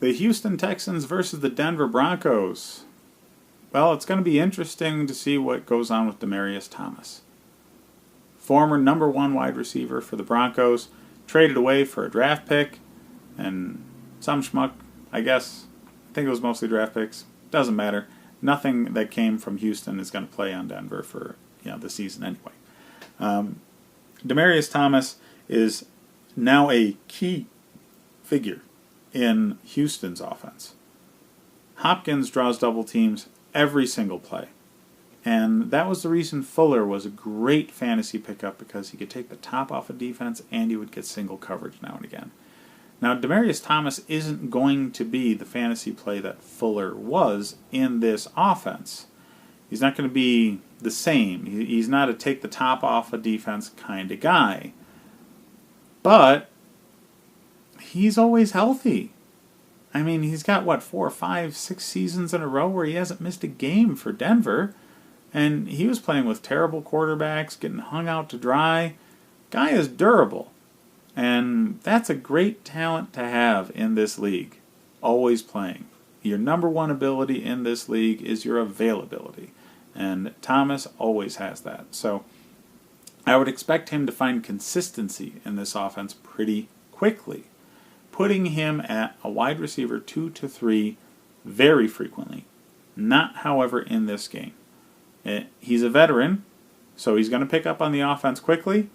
The Houston Texans versus the Denver Broncos. Well, it's going to be interesting to see what goes on with Demaryius Thomas. Former number one wide receiver for the Broncos, traded away for a draft pick, and some schmuck, I guess. I think it was mostly draft picks. Doesn't matter. Nothing that came from Houston is going to play on Denver for the season anyway. Demaryius Thomas is now a key figure in Houston's offense. Hopkins draws double teams every single play. And that was the reason Fuller was a great fantasy pickup, because he could take the top off of defense and he would get single coverage now and again. Now, Demaryius Thomas isn't going to be the fantasy play that Fuller was in this offense. He's not going to be the same. He's not a take the top off of defense kind of guy. But he's always healthy. I mean, he's got, 4, 5, 6 seasons in a row where he hasn't missed a game for Denver. And he was playing with terrible quarterbacks, getting hung out to dry. Guy is durable. And that's a great talent to have in this league. Always playing. Your number one ability in this league is your availability. And Thomas always has that. So I would expect him to find consistency in this offense pretty quickly. Putting him at a wide receiver 2 to 3 very frequently. Not, however, in this game. He's a veteran, so he's going to pick up on the offense quickly,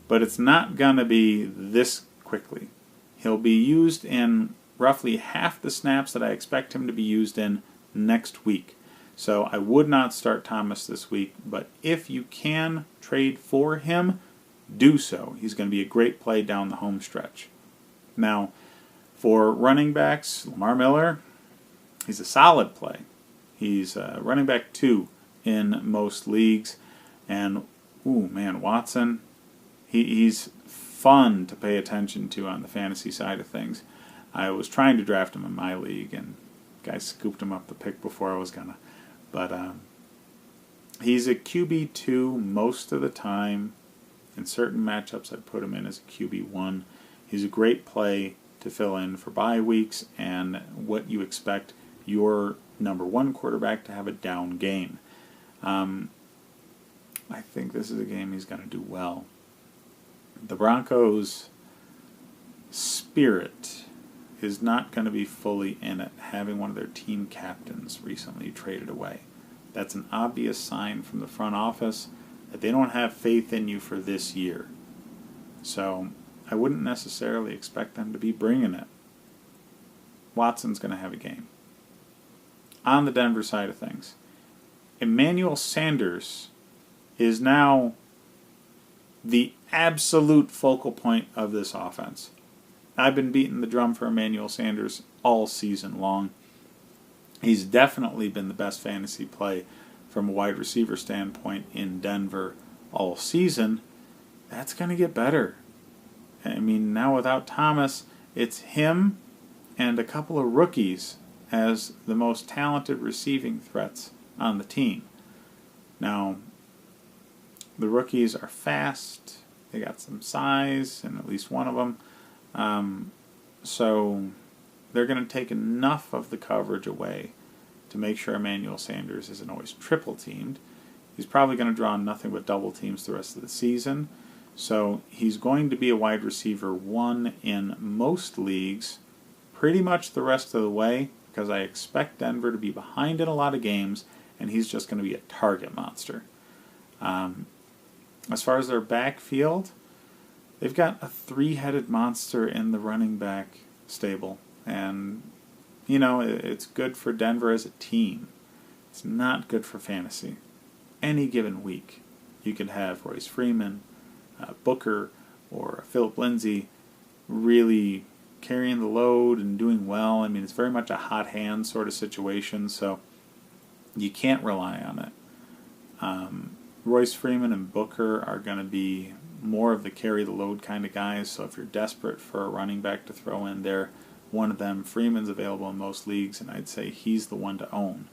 but it's not going to be this quickly. He'll be used in roughly half the snaps that I expect him to be used in next week. So I would not start Thomas this week, but if you can trade for him, do so. He's going to be a great play down the home stretch. Now, for running backs, Lamar Miller, he's a solid play. He's running back 2 in most leagues. And, Watson, he's fun to pay attention to on the fantasy side of things. I was trying to draft him in my league, and guys scooped him up the pick before I was going to. But he's a QB2 most of the time. In certain matchups, I'd put him in as a QB1. He's a great play to fill in for bye weeks and what you expect your number one quarterback to have a down game. I think this is a game he's going to do well. The Broncos' spirit is not going to be fully in it, having one of their team captains recently traded away. That's an obvious sign from the front office that they don't have faith in you for this year. So I wouldn't necessarily expect them to be bringing it. Watson's going to have a game. On the Denver side of things, Emmanuel Sanders is now the absolute focal point of this offense. I've been beating the drum for Emmanuel Sanders all season long. He's definitely been the best fantasy play from a wide receiver standpoint in Denver all season. That's going to get better. I mean, now without Thomas, it's him and a couple of rookies as the most talented receiving threats on the team. Now, the rookies are fast. They got some size, and at least one of them. So they're going to take enough of the coverage away to make sure Emmanuel Sanders isn't always triple teamed. He's probably going to draw nothing but double teams the rest of the season. So he's going to be a wide receiver 1 in most leagues pretty much the rest of the way, because I expect Denver to be behind in a lot of games, and he's just going to be a target monster. As far as their backfield, they've got a 3-headed monster in the running back stable. And, it's good for Denver as a team. It's not good for fantasy. Any given week, you could have Royce Freeman, Booker, or Philip Lindsay really carrying the load and doing well. I mean, it's very much a hot hand sort of situation, so you can't rely on it. Royce Freeman and Booker are going to be more of the carry the load kind of guys, so if you're desperate for a running back to throw in there, one of them, Freeman's available in most leagues, and I'd say he's the one to own.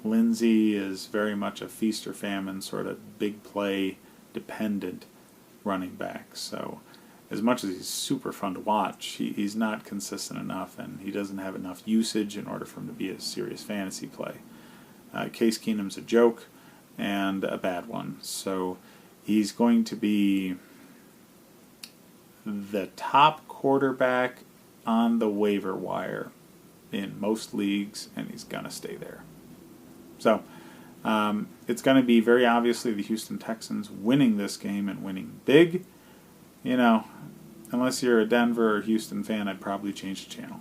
Lindsay is very much a feast or famine sort of big play dependent running back, so as much as he's super fun to watch, he's not consistent enough, and he doesn't have enough usage in order for him to be a serious fantasy play. Case Keenum's a joke and a bad one, so he's going to be the top quarterback on the waiver wire in most leagues, and he's going to stay there. So it's going to be very obviously the Houston Texans winning this game and winning big. You know, unless you're a Denver or Houston fan, I'd probably change the channel.